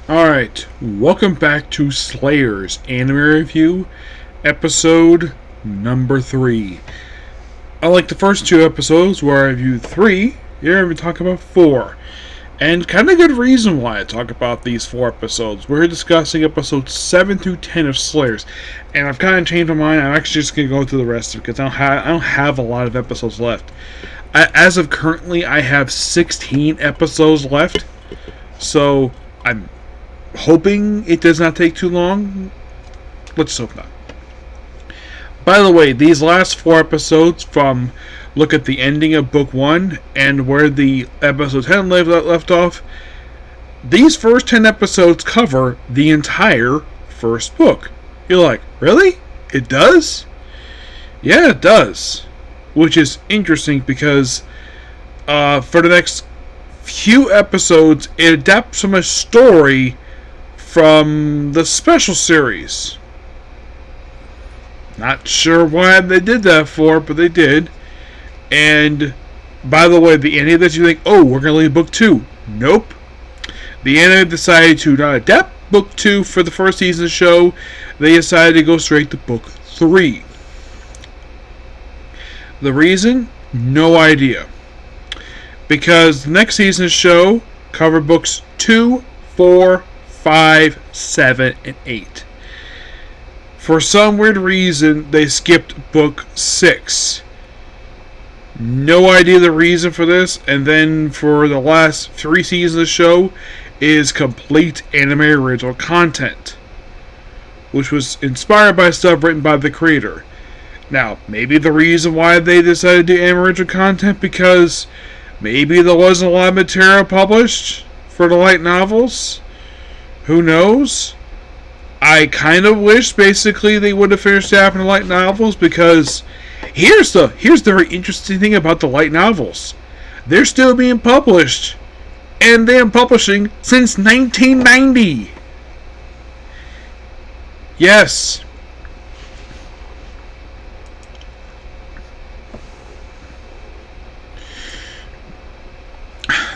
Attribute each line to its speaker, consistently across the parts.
Speaker 1: Alright, welcome back to Slayers Anime Review, episode number 3. Unlike the first two episodes where I reviewed 3, here I'm going to talk about 4. And kind of good reason why I talk about these 4 episodes. We're discussing episodes 7 through 10 of Slayers. And I've kind of changed my mind. I'm actually just going to go through the rest of it because I don't have a lot of episodes left. As of currently, I have 16 episodes left. So, I'm hoping it does not take too long. Let's hope not. By the way, these last 4 episodes from look at the ending of book 1 and where the episode 10 left off, these first 10 episodes cover the entire first book. You're like, really? It does? Yeah, it does. Which is interesting because for the next few episodes, it adapts from a story from the special series. Not sure why they did that for, but they did. And by the way, the anime that you think, oh, we're going to leave book 2. Nope. The anime decided to not adapt book 2 for the first season of the show. They decided to go straight to book 3. The reason? No idea. Because the next season's show covered books 2, 4, 5, 7, and 8. For some weird reason, they skipped book 6. No idea the reason for this, and then for the last 3 seasons of the show is complete anime original content, which was inspired by stuff written by the creator. Now, maybe the reason why they decided to do anime original content because maybe there wasn't a lot of material published for the light novels. Who knows? I kind of wish basically they would have finished half in the light novels because here's the very interesting thing about the light novels. They're still being published. And they've been publishing since 1990. Yes.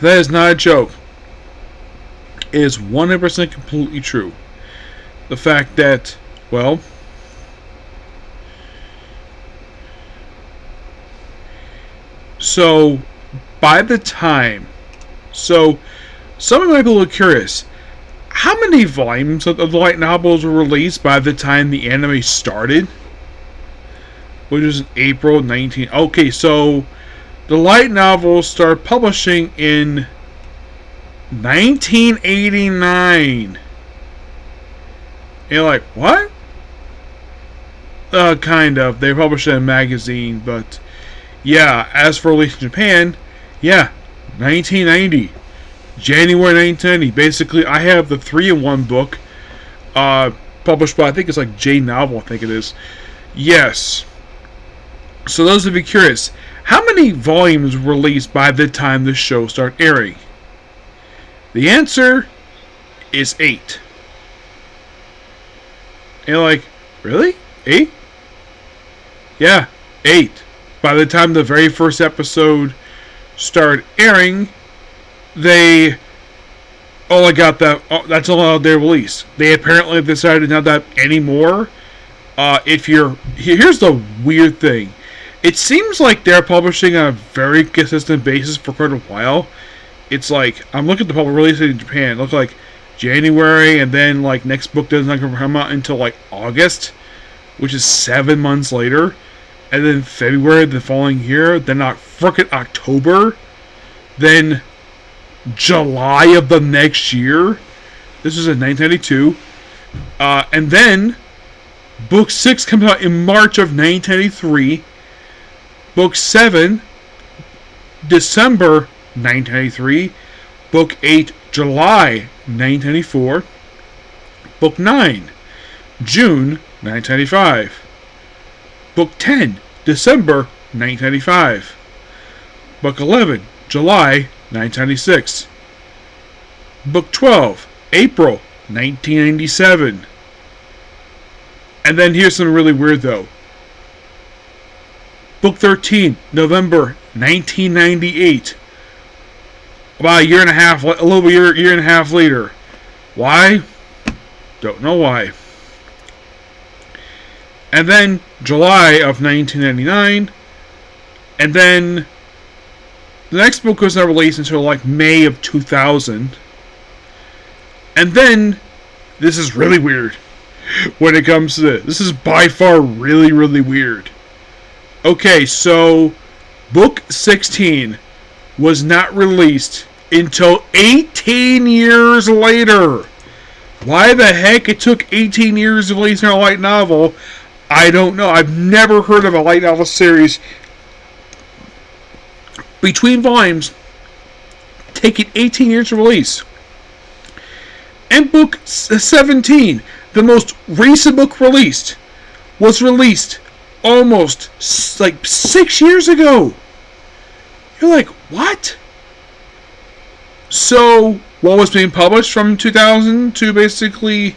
Speaker 1: That is not a joke. It is 100% completely true. The fact that, well, so by the time, so someone might be a little curious, how many volumes of the light novels were released by the time the anime started? Which was in April 19... Okay, so the light novels started publishing in 1989. And you're like, what? Kind of. They published it in a magazine, but yeah, as for release in Japan, yeah, 1990. January 1990. Basically, I have the 3-in-1 book, published by, I think it's like J Novel, I think it is. Yes. So those of you curious, how many volumes were released by the time the show started airing? The answer is 8. And you're like, really? 8? Yeah, 8. By the time the very first episode started airing, they only got that. Oh, that's all they released. They apparently decided not that anymore. Here's the weird thing. It seems like they're publishing on a very consistent basis for quite a while. It's like, I'm looking at the public release in Japan. It looks like January, and then like next book doesn't come out until like August, which is 7 months later, and then February the following year, then frickin' October, then July of the next year. This was in 1992, and then book 6 comes out in March of 1993. Book 7, December 1993. Book 8, July 1994. Book 9, June 1995. Book 10, December 1995. Book 11, July 1996. Book 12, April 1997. And then here's something really weird though. Book 13, November 1998. About a year and a half later. Why? Don't know why. And then July of 1999, and then the next book was not released until like May of 2000. And then, this is really weird when it comes to this. This is by far really, really weird. Okay, so book 16 was not released until 18 years later. Why the heck it took 18 years to release a light novel, I don't know. I've never heard of a light novel series between volumes taking 18 years to release. And book 17, the most recent book released, was released almost like 6 years ago. You're like, what? So, what was being published from 2000 to basically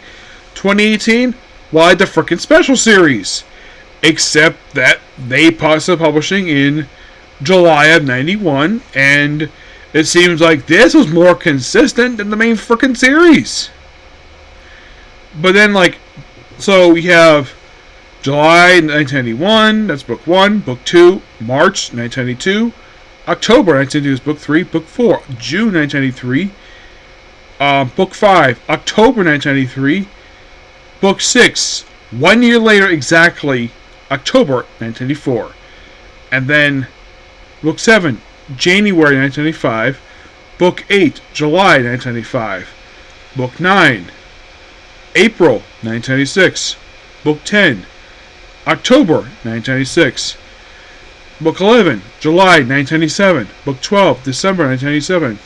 Speaker 1: 2018? Why, the frickin' special series. Except that they started publishing in July of 91, and it seems like this was more consistent than the main frickin' series. But then, like, so we have July 1991, that's book 1, book 2, March 1992, October 1992 is book 3, book 4, June 1993, book 5, October 1993, book 6, 1 year later exactly, October 1994. And then book 7, January 1995, book 8, July 1995, book 9, April 1996, book 10, October 1996, book 11, July 1997, book 12, December 1997.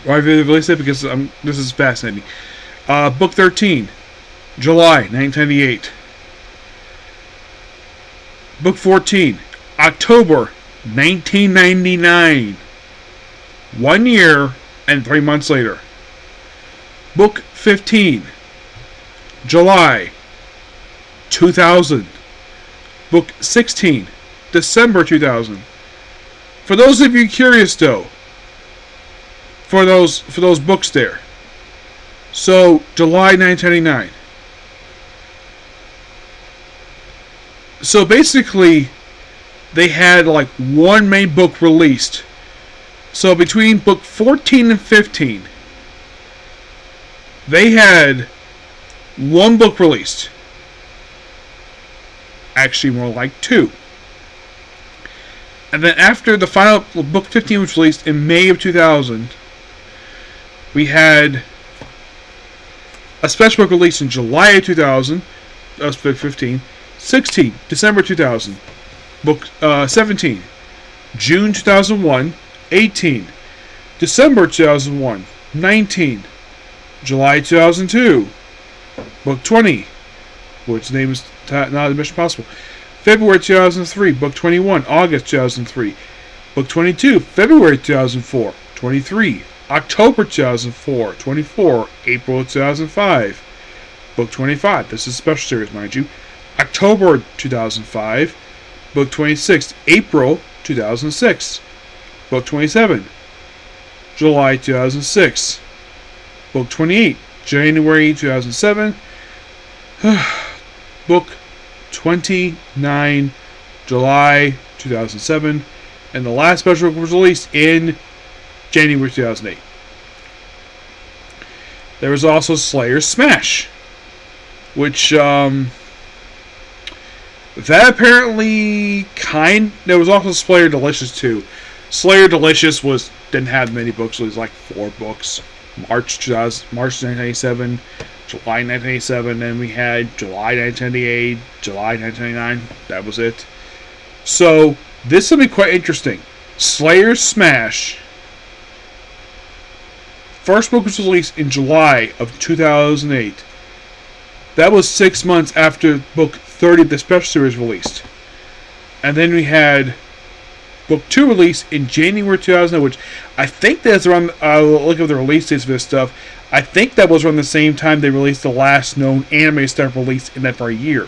Speaker 1: Why have they released it? Because this is fascinating. Book 13, July 1998. Book 14, October 1999. 1 year and 3 months later. Book 15, July 2000. Book 16, December 2000. For those of you curious though, for those books there. So, July 1999. So basically, they had like one main book released. So between book 14 and 15, they had one book released. Actually, more like two. And then after the final book 15 was released in May of 2000, we had a special book released in July of 2000. That was book 15. 16, December 2000. Book 17, June 2001. 18, December 2001. 19, July 2002. Book 20, which name is not Mission Possible. February 2003. Book 21, August 2003. Book 22, February 2004. 23, October 2004. 24, April 2005. Book 25, this is a special series, mind you. October 2005. Book 26, April 2006. Book 27, July 2006. Book 28, January 2007. Book 29, July 2007. And the last special book was released in January 2008. There was also Slayer Smash, which, that apparently there was also Slayer Delicious too. Slayer Delicious didn't have many books, so it was like 4 books. March 1997, July 1987, then we had July 1998, July 1999, that was it. So, this will be quite interesting. Slayer Smash. First book was released in July of 2008. That was 6 months after book 30 of the special series released. And then we had book 2 released in January 2000, which I think that's around, look at the release dates for this stuff, I think that was around the same time they released the last known anime stuff released in that very year.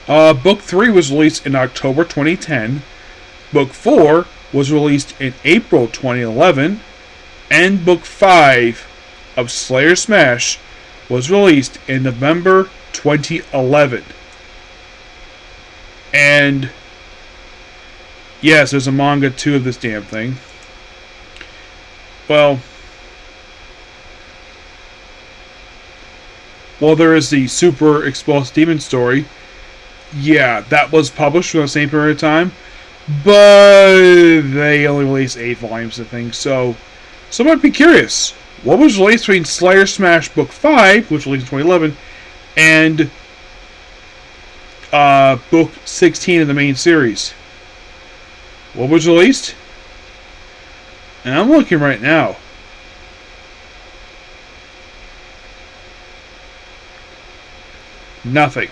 Speaker 1: Book 3 was released in October 2010. Book 4 was released in April 2011. and Book 5 of Slayer Smash was released in November 2011. And yes, there's a manga too of this damn thing. Well, there is the Super Explosive Demon story. Yeah, that was published for the same period of time, but they only released 8 volumes, I think. So I might be curious. What was released between Slayer Smash Book 5, which was released in 2011, and Book 16 of the main series? What was released? And I'm looking right now. Nothing.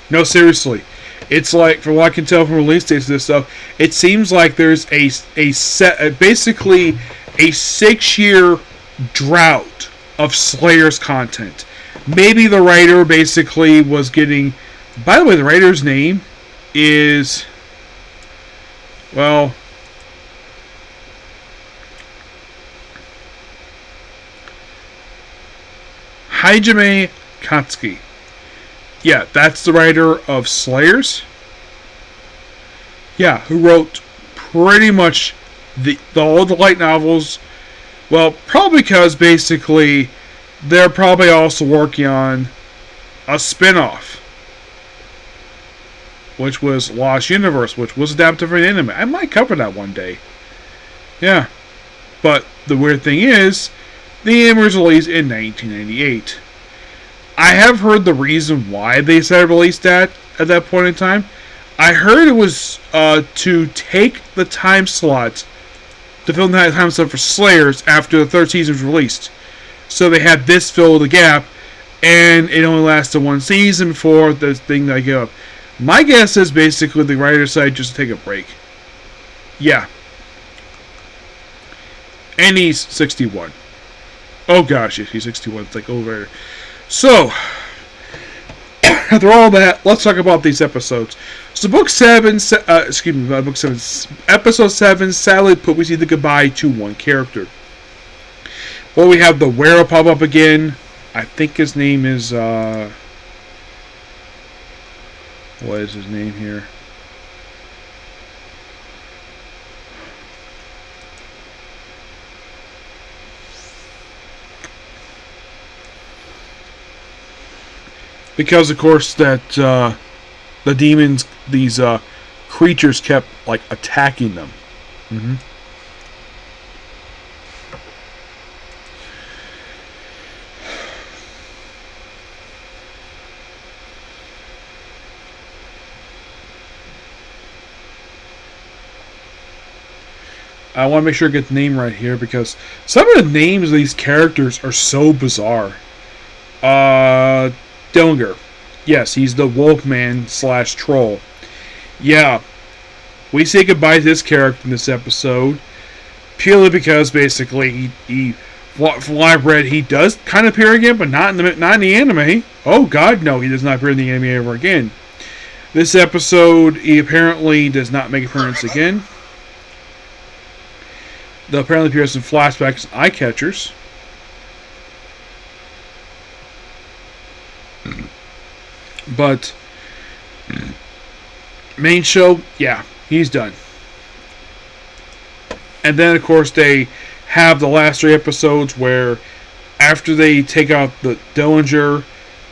Speaker 1: No, seriously. It's like, from what I can tell from release dates of this stuff, it seems like there's basically a 6-year drought of Slayer's content. Maybe the writer basically was getting... By the way, the writer's name is... Well... Hajime Katsuki. Yeah, that's the writer of Slayers. Yeah, who wrote pretty much all the light novels. Well, probably because basically they're probably also working on a spin-off, which was Lost Universe, which was adapted for an anime. I might cover that one day. Yeah. But the weird thing is, the anime was released in 1998. I have heard the reason why they said release that at that point in time. I heard it was to take the time slot to film the time slot for Slayers after the third season was released. So they had this fill the gap, and it only lasted 1 season before the thing that I give up. My guess is basically the writer decided just to take a break. Yeah. And he's 61. Oh gosh, yes, he's 61. It's like over. So, after all that, let's talk about these episodes. So, Book 7, Book 7, Episode 7, sadly we see the goodbye to one character. Well, we have the Were pop up again. I think his name is, what is his name here? Because, of course, that the demons, these creatures kept, like, attacking them. Mm-hmm. I want to make sure I get the name right here, because some of the names of these characters are so bizarre. Dillinger. Yes, he's the Wolfman / troll. Yeah. We say goodbye to this character in this episode. Purely because, basically, from what I've read, he does kind of appear again, but not in the anime. Oh, God, no, he does not appear in the anime ever again. This episode, he apparently does not make an appearance again. They'll apparently appear in flashbacks and eye catchers. But main show, yeah, he's done. And then, of course, they have the last 3 episodes where, after they take out the Dillinger,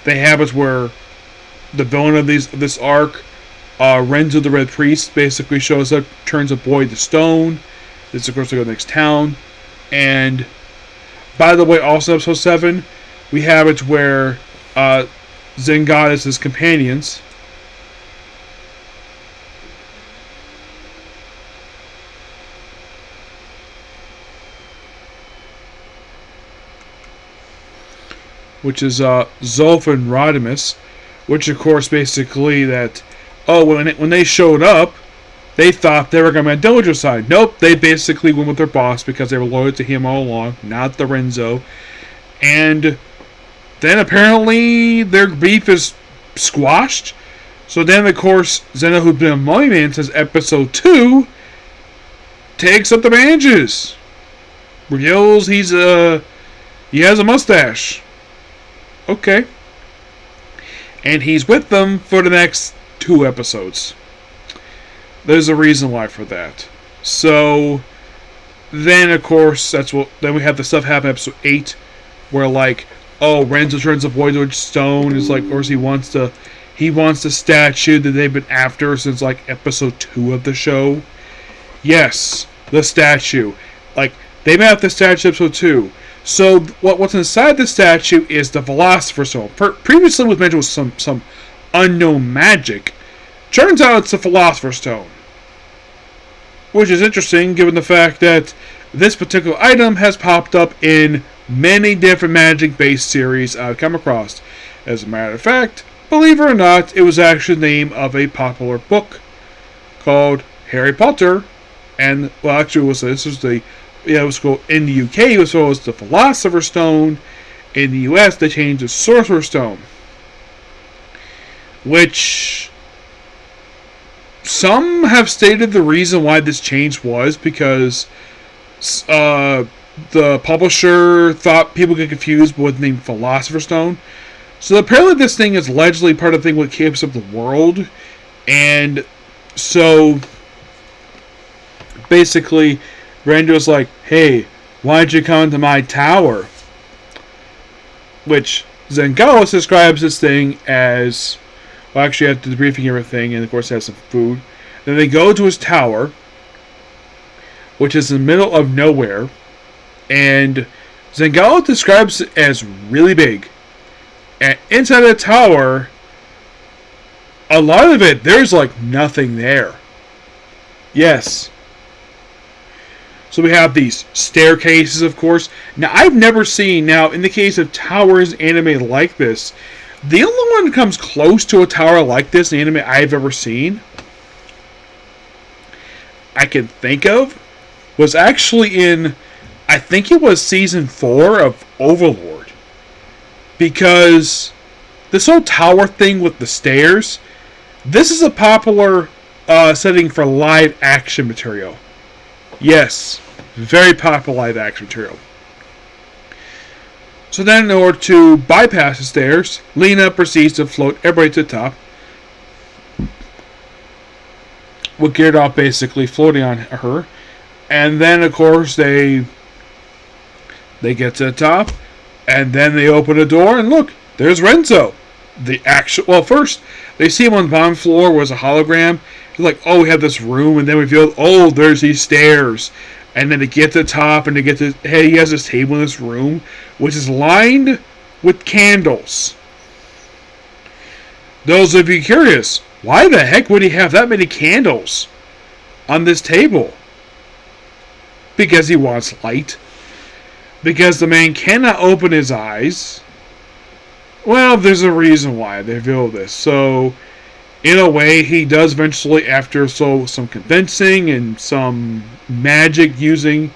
Speaker 1: they have it where the villain of this arc, Renzo the Red Priest, basically shows up, turns a boy to stone. This, of course, they go to the next town. And, by the way, also episode 7, we have it where Zen Goddess's companions, which is Zulf and Rodimus, which, of course, basically that, when they showed up, they thought they were going to be on Dillinger's side. Nope, they basically went with their boss because they were loyal to him all along, not the Renzo. And then apparently their beef is squashed. So then, of course, Zeno, who's been a money man since episode 2, takes up the bandages. Reveals he has a mustache. Okay. And he's with them for the next 2 episodes. There's a reason why for that. So then of course then we have the stuff happen in episode 8 where like, oh, Renzo turns up Voidward Stone is like, of course he wants the statue that they've been after since like episode 2 of the show. Yes, the statue. Like, they've been after the statue episode 2. So what's inside the statue is the Philosopher's Stone. Previously was mentioned with some unknown magic. Turns out it's the Philosopher's Stone. Which is interesting given the fact that this particular item has popped up in many different magic-based series I've come across. As a matter of fact, believe it or not, it was actually the name of a popular book called Harry Potter. And, well, actually, it was called, in the UK, it was the Philosopher's Stone. In the US, they changed to Sorcerer's Stone. Which some have stated the reason why this change was because the publisher thought people get confused with the name Philosopher's Stone. So apparently this thing is allegedly part of the thing what keeps up the world. And so basically Rando's like, hey, why don't you come to my tower? Which Zengalos describes this thing as, well, actually after the briefing and everything, and of course has some food. Then they go to his tower, which is in the middle of nowhere, and Zengalos describes it as really big. And inside the tower, a lot of it, there's like nothing there. Yes. So we have these staircases, of course. Now, I've never seen, in the case of towers animated like this, the only one that comes close to a tower like this in anime I've ever seen, I can think of, was actually in, I think it was season 4 of Overlord. Because this whole tower thing with the stairs, this is a popular setting for live action material. Yes, very popular live action material. So then in order to bypass the stairs, Lena proceeds to float everybody to the top. With Gyarados basically floating on her. And then of course they get to the top. And then they open a door and look, there's Renzo. First they see him on the bottom floor was a hologram. They're like, oh, we have this room, and then we feel, oh, there's these stairs. And then they get to the top, and hey, he has this table in this room, which is lined with candles. Those of you curious, why the heck would he have that many candles on this table? Because he wants light. Because the man cannot open his eyes. Well, there's a reason why they reveal this. So, in a way, he does eventually, after some convincing and some magic using,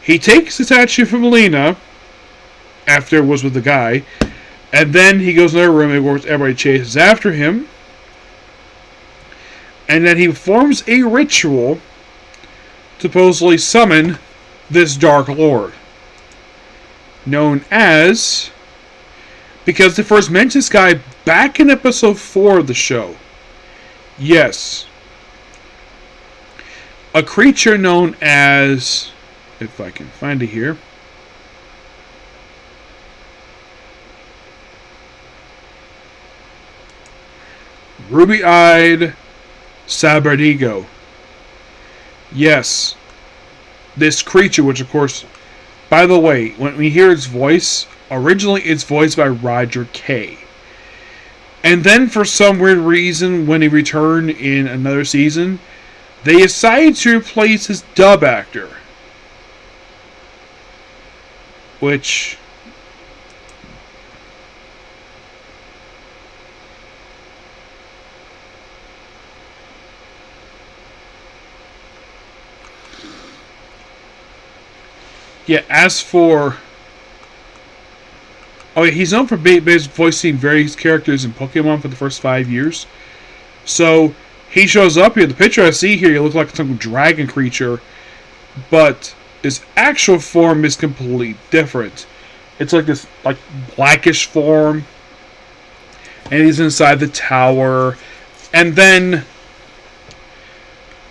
Speaker 1: he takes the statue from Lena, after it was with the guy, and then he goes in their room, and of course everybody chases after him, and then he forms a ritual to supposedly summon this Dark Lord, known as, because they first mentioned this guy back in episode 4 of the show. Yes. A creature known as, if I can find it here, Ruby-Eyed Sabradigo. Yes. This creature, which of course, by the way, when we hear its voice, originally it's voiced by Roger Kay. And then for some weird reason, when he returned in another season, they decided to replace his dub actor. Which, yeah, as for, oh yeah, he's known for voicing various characters in Pokemon for the first 5 years. So he shows up here. The picture I see here, he looks like some dragon creature, but his actual form is completely different. It's like this like blackish form, and he's inside the tower, and then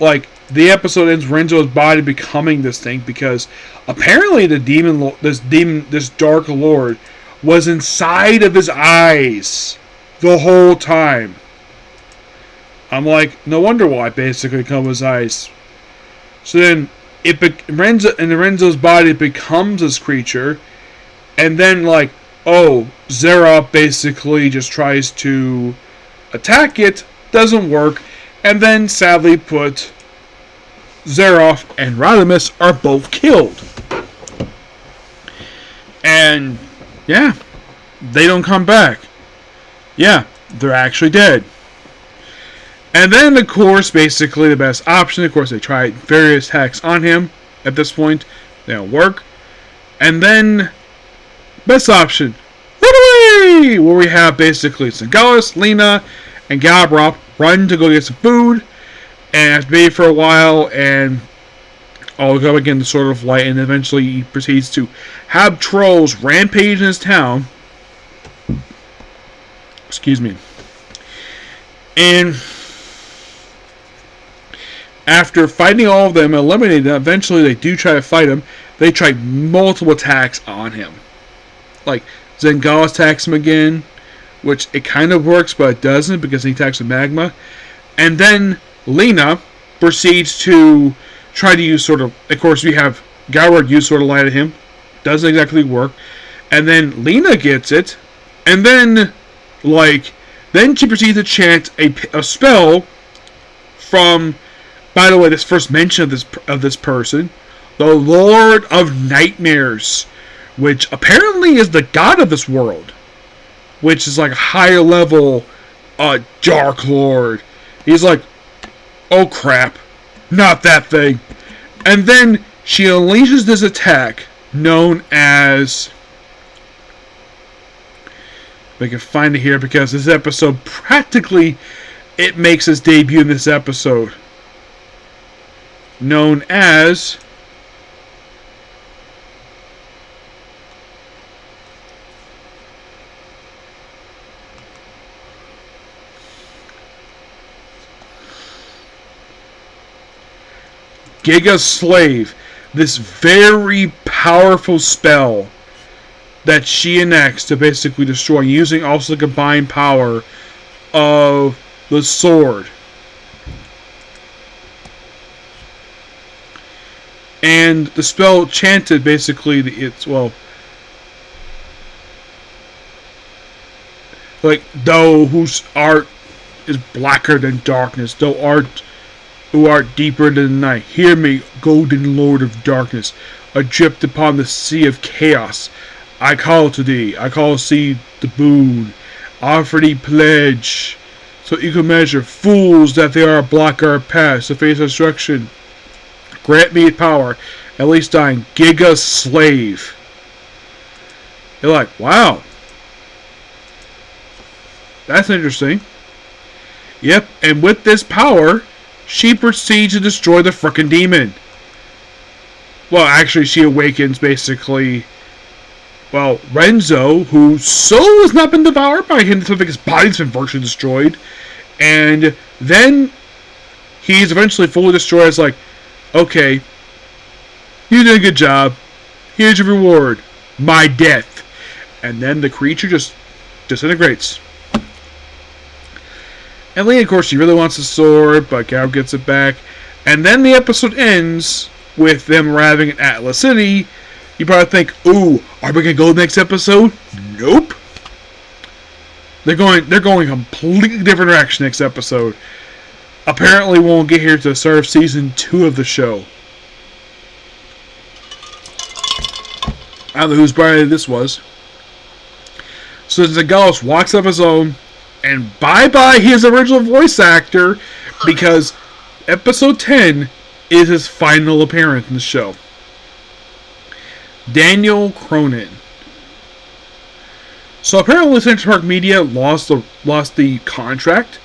Speaker 1: like the episode ends Renzo's body becoming this thing because apparently this dark lord was inside of his eyes the whole time. I'm like, no wonder why basically come his eyes. So then Renzo's body becomes this creature, and then like, oh, Zera basically just tries to attack it, doesn't work, and then sadly put Zerov and Rodimus are both killed. And yeah, they don't come back. Yeah, they're actually dead. And then, of course, basically the best option, of course, they tried various attacks on him. At this point, they don't work. And then, best option, run away! Where we have basically Singalis, Lena, and Gavrop run to go get some food. And have to be for a while, and all go again the Sword of Light, and eventually he proceeds to have trolls rampage in his town. Excuse me. And after fighting all of them, eliminating them, eventually they do try to fight him. They try multiple attacks on him. Like, Zengalis attacks him again, which it kind of works, but it doesn't because he attacks with magma. And then Lena proceeds to try to use Sword of... Of course, we have Galward use Sword of Light at him. Doesn't exactly work. And then Lena gets it. And then, like... Then she proceeds to chant a spell from... By the way, this first mention of this person, the Lord of Nightmares, which apparently is the god of this world, which is like a higher level Dark Lord. He's like, oh crap, not that thing. And then she unleashes this attack known as... If I can find it here, because this episode practically, it makes its debut in this episode. Known as Giga Slave. This very powerful spell that she enacts to basically destroy, using also the combined power of the sword. And the spell chanted basically, like, thou whose art is blacker than darkness, thou art who art deeper than the night, hear me, golden lord of darkness, adrift upon the sea of chaos. I call to thee, I call to thee the boon, offer thee pledge, so equal measure, fools that they are, block our path, to face destruction. Grant me power, at least dying Giga Slave. You're like, wow. That's interesting. Yep, and with this power, she proceeds to destroy the frickin' demon. Well, actually, she awakens, basically, well, Renzo, whose soul has not been devoured by him, so his body's been virtually destroyed. And then he's eventually fully destroyed. It's like, okay, you did a good job. Here's your reward. My death. And then the creature just disintegrates. And Lena, of course, she really wants the sword, but Gal gets it back. And then the episode ends with them arriving at Atlas City. You probably think, ooh, are we going to go next episode? Nope. They're going a completely different direction next episode. Apparently won't get here to the start of season 2 of the show. I don't know whose bride this was. So Zengalis walks up his own, and bye-bye his original voice actor, because episode 10 is his final appearance in the show. Daniel Cronin. So apparently Central Park Media lost the contract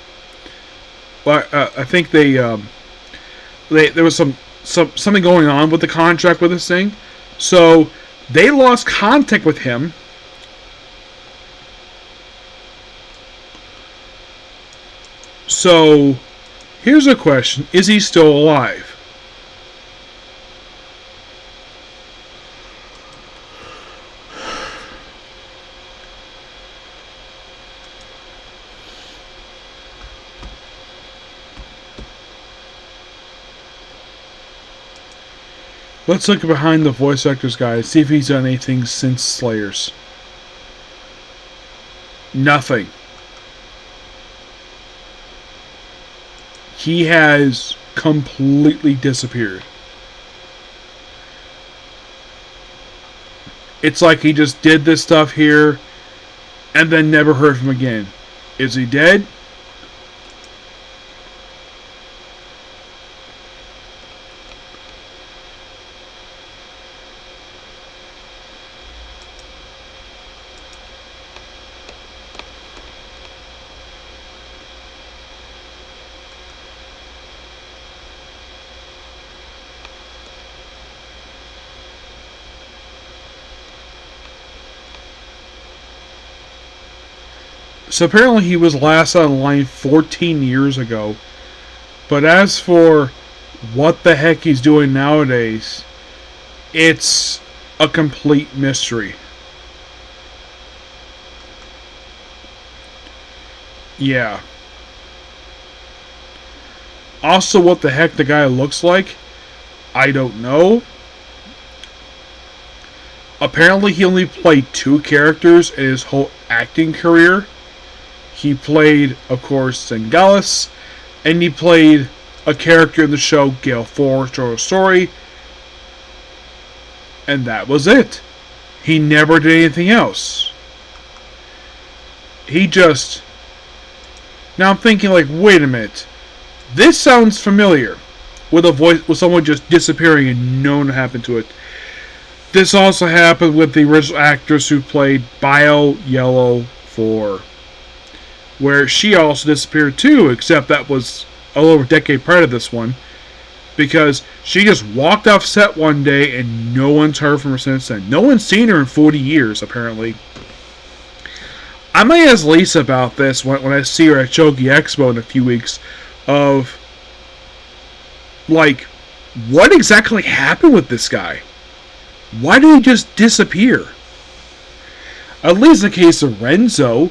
Speaker 1: I think there was something going on with the contract with this thing, so they lost contact with him. So here's a question: is he still alive? Let's look behind the voice actors guy, see if he's done anything since Slayers. Nothing. He has completely disappeared. It's like he just did this stuff here and then never heard from him again. Is he dead? So apparently he was last online 14 years ago. But as for what the heck he's doing nowadays, it's a complete mystery. Yeah. Also, what the heck the guy looks like, I don't know. Apparently he only played 2 characters in his whole acting career. He played, of course, Zangalis, and he played a character in the show Gale Force or Story, and that was it. He never did anything else. He just... Now I'm thinking, like, wait a minute. This sounds familiar. With a voice, with someone just disappearing and no one happened to it. This also happened with the original actress who played Bio Yellow 4. Where she also disappeared too, except that was a little over a decade prior to this one. Because she just walked off set one day and no one's heard from her since then. No one's seen her in 40 years, apparently. I might ask Lisa about this when I see her at Chogi Expo in a few weeks. Of, like, what exactly happened with this guy? Why did he just disappear? At least in the case of Renzo,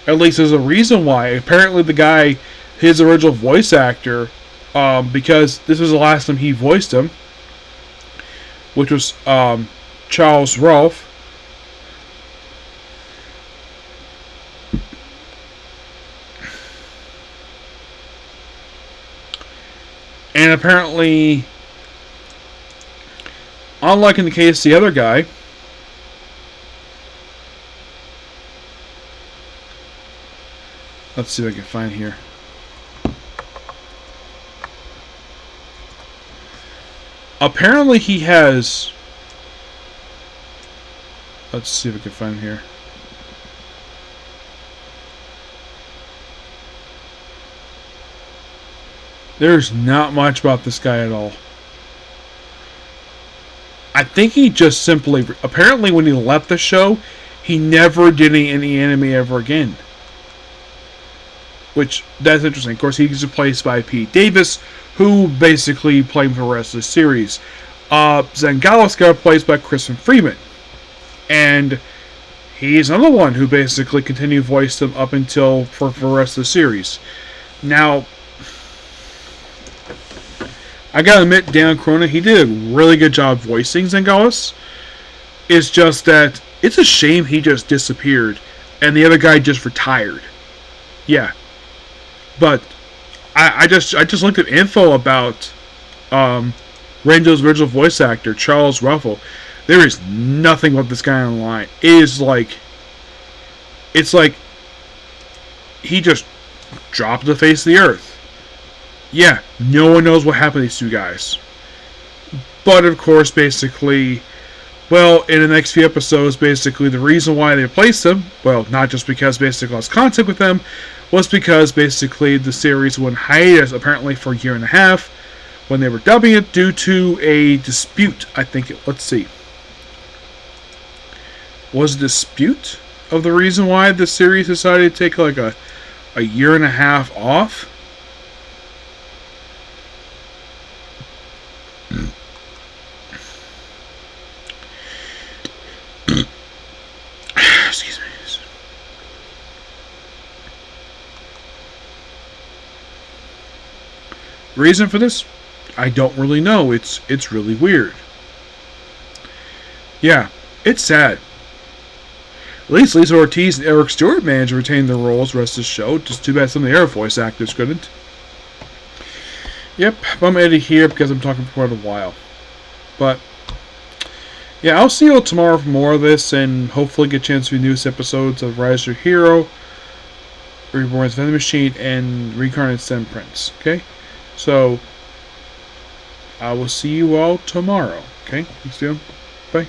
Speaker 1: at least there's a reason why. Apparently the guy, his original voice actor, because this was the last time he voiced him, which was Charles Rolfe. And apparently, unlike in the case of the other guy, let's see if I can find here. Apparently he has... Let's see if I can find here. There's not much about this guy at all. I think he just simply... Apparently when he left the show, he never did any anime ever again. Which, that's interesting. Of course, he's replaced by Pete Davis, who basically played for the rest of the series. Zangalis got replaced by Kristen Freeman. And he's another one who basically continued to voice them up until for the rest of the series. Now, I gotta admit, Dan Corona, he did a really good job voicing Zangalis. It's just that it's a shame he just disappeared and the other guy just retired. Yeah. But I just looked at info about Renzo's original voice actor, Charles Ruffle. There is nothing about this guy online. It's like he just dropped the face of the earth. Yeah, no one knows what happened to these 2 guys. But of course, basically, well, in the next few episodes, basically the reason why they replaced them, well, not just because basically lost contact with them, was because basically the series went hiatus apparently for a year and a half when they were dubbing it due to a dispute. I think let's see. Was a dispute of the reason why the series decided to take like a year and a half off? Excuse me. Reason for this? I don't really know. It's really weird. Yeah, it's sad. At least Lisa Ortiz and Eric Stewart managed to retain their roles the rest of the show. Just too bad some of the other voice actors couldn't. Yep, I'm editing here because I'm talking for quite a while. But yeah, I'll see you all tomorrow for more of this, and hopefully get a chance to view newest episodes of Rise Your Hero, Reborn's Vending Machine, and Reincarnate Sen Prince. Okay? So, I will see you all tomorrow. Okay? Thanks, Bye.